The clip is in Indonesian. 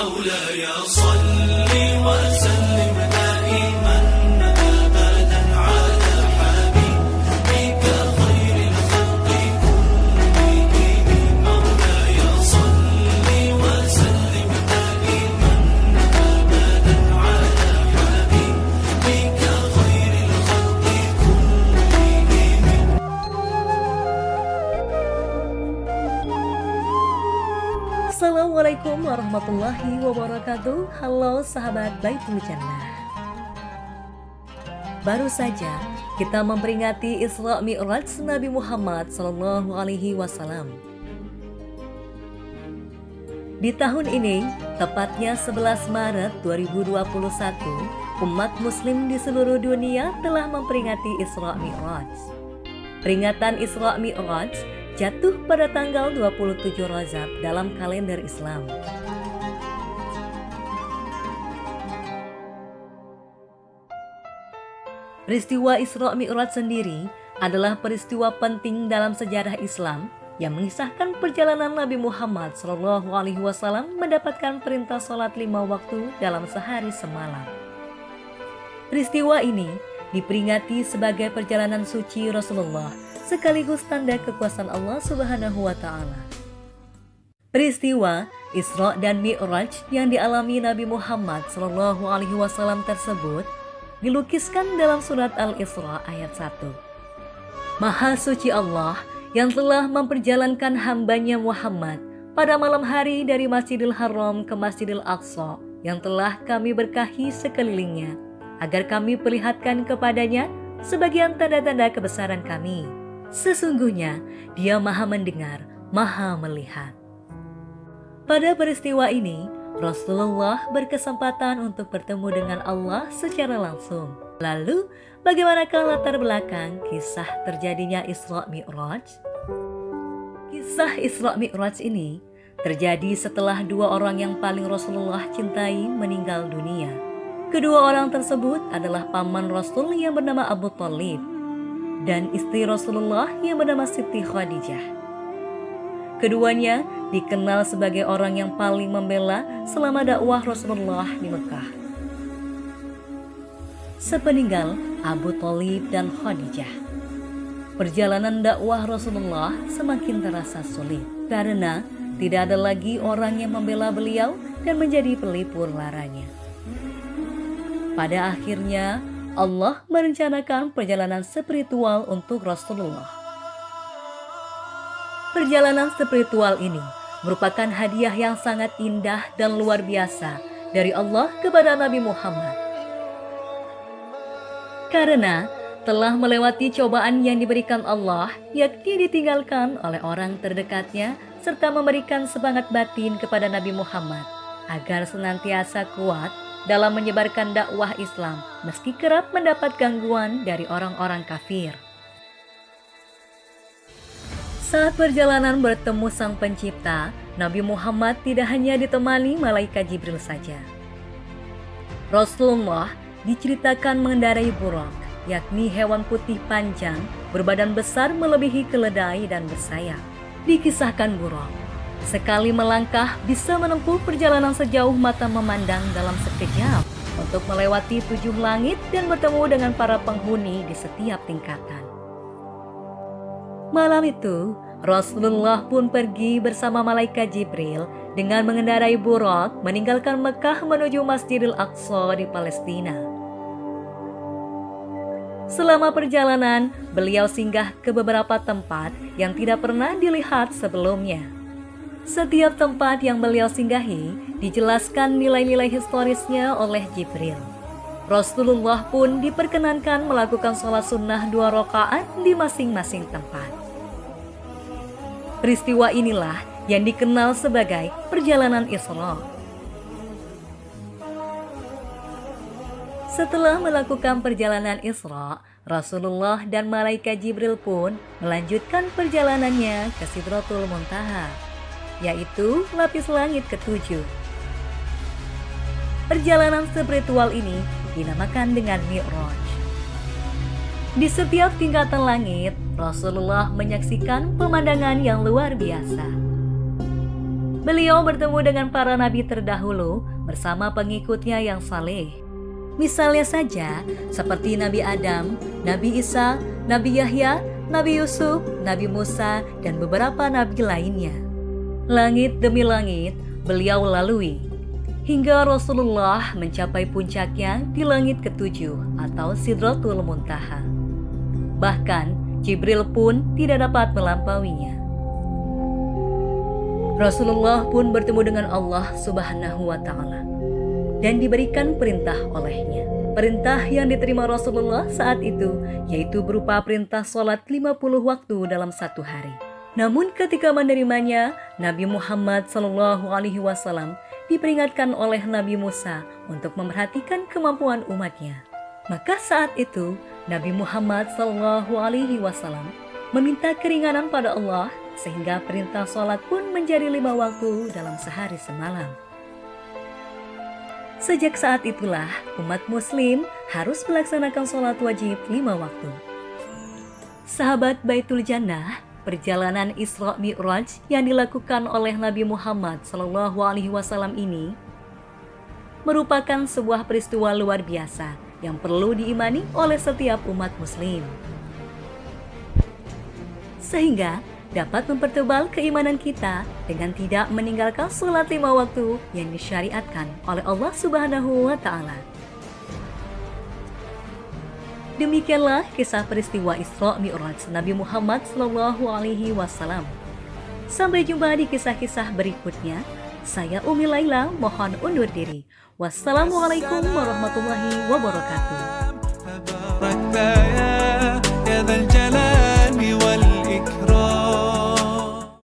مولاي صل وسلم دائما أبدا على حبيبك خير الخلق كلهم مولاي صل وسلم دائما أبدا على حبيبك خير الخلق كلهم. Assalamualaikum warahmatullahi wabarakatuh. Halo sahabat Baitul Jannah. Baru saja kita memperingati Isra Mi'raj Nabi Muhammad SAW. Di tahun ini, tepatnya 11 Maret 2021, umat muslim di seluruh dunia telah memperingati Isra Mi'raj. Peringatan Isra Mi'raj jatuh pada tanggal 27 Rajab dalam kalender Islam. Peristiwa Isra Mi'raj sendiri adalah peristiwa penting dalam sejarah Islam yang mengisahkan perjalanan Nabi Muhammad SAW mendapatkan perintah sholat 5 waktu dalam sehari semalam. Peristiwa ini diperingati sebagai perjalanan suci Rasulullah sekaligus tanda kekuasaan Allah Subhanahu wa Ta'ala. Peristiwa Isra dan Mi'raj yang dialami Nabi Muhammad SAW tersebut dilukiskan dalam surat Al-Isra ayat 1. Maha suci Allah yang telah memperjalankan hambanya Muhammad pada malam hari dari Masjidil Haram ke Masjidil Aqsa yang telah kami berkahi sekelilingnya, agar kami perlihatkan kepadanya sebagian tanda-tanda kebesaran kami. Sesungguhnya Dia Maha Mendengar, Maha Melihat. Pada peristiwa ini, Rasulullah berkesempatan untuk bertemu dengan Allah secara langsung. Lalu, bagaimanakah latar belakang kisah terjadinya Isra Mi'raj? Kisah Isra Mi'raj ini terjadi setelah 2 orang yang paling Rasulullah cintai meninggal dunia. Kedua orang tersebut adalah paman Rasul yang bernama Abu Thalib dan istri Rasulullah yang bernama Siti Khadijah. Keduanya dikenal sebagai orang yang paling membela selama dakwah Rasulullah di Mekah. Sepeninggal Abu Thalib dan Khadijah, perjalanan dakwah Rasulullah semakin terasa sulit karena tidak ada lagi orang yang membela beliau dan menjadi pelipur laranya. Pada akhirnya Allah merencanakan perjalanan spiritual untuk Rasulullah. Perjalanan spiritual ini merupakan hadiah yang sangat indah dan luar biasa dari Allah kepada Nabi Muhammad. Karena telah melewati cobaan yang diberikan Allah, yakni ditinggalkan oleh orang terdekatnya, serta memberikan semangat batin kepada Nabi Muhammad agar senantiasa kuat dalam menyebarkan dakwah Islam meski kerap mendapat gangguan dari orang-orang kafir. Saat perjalanan bertemu Sang Pencipta, Nabi Muhammad tidak hanya ditemani malaikat Jibril saja. Rasulullah diceritakan mengendarai buraq, yakni hewan putih panjang berbadan besar melebihi keledai dan bersayap. Dikisahkan buraq sekali melangkah bisa menempuh perjalanan sejauh mata memandang dalam sekejap untuk melewati 7 langit dan bertemu dengan para penghuni di setiap tingkatan. Malam itu, Rasulullah pun pergi bersama malaikat Jibril dengan mengendarai buraq meninggalkan Mekah menuju Masjidil Aqsa di Palestina. Selama perjalanan, beliau singgah ke beberapa tempat yang tidak pernah dilihat sebelumnya. Setiap tempat yang beliau singgahi dijelaskan nilai-nilai historisnya oleh Jibril. Rasulullah pun diperkenankan melakukan sholat sunnah 2 rakaat di masing-masing tempat. Peristiwa inilah yang dikenal sebagai perjalanan Isra. Setelah melakukan perjalanan Isra, Rasulullah dan malaikat Jibril pun melanjutkan perjalanannya ke Sidratul Muntaha, yaitu lapis langit ke-7. Perjalanan spiritual ini dinamakan dengan Mi'raj. Di setiap tingkatan langit, Rasulullah menyaksikan pemandangan yang luar biasa. Beliau bertemu dengan para nabi terdahulu bersama pengikutnya yang saleh. Misalnya saja seperti Nabi Adam, Nabi Isa, Nabi Yahya, Nabi Yusuf, Nabi Musa, dan beberapa nabi lainnya. Langit demi langit beliau lalui, hingga Rasulullah mencapai puncaknya di langit ketujuh atau Sidratul Muntaha. Bahkan Jibril pun tidak dapat melampauinya. Rasulullah pun bertemu dengan Allah Subhanahu wa Ta'ala dan diberikan perintah olehnya. Perintah yang diterima Rasulullah saat itu yaitu berupa perintah sholat 50 waktu dalam satu hari. Namun ketika menerimanya, Nabi Muhammad SAW diperingatkan oleh Nabi Musa untuk memperhatikan kemampuan umatnya. Maka saat itu Nabi Muhammad SAW meminta keringanan pada Allah sehingga perintah sholat pun menjadi 5 waktu dalam sehari semalam. Sejak saat itulah umat muslim harus melaksanakan sholat wajib 5 waktu. Sahabat Baitul Jannah, perjalanan Isra Mi'raj yang dilakukan oleh Nabi Muhammad SAW ini merupakan sebuah peristiwa luar biasa yang perlu diimani oleh setiap umat muslim, sehingga dapat mempertebal keimanan kita dengan tidak meninggalkan sholat 5 waktu yang disyariatkan oleh Allah Subhanahu wa Ta'ala. Demikianlah kisah peristiwa Isra Mi'raj Nabi Muhammad SAW. Sampai jumpa di kisah-kisah berikutnya. Saya Umi Laila mohon undur diri. Wassalamualaikum warahmatullahi wabarakatuh.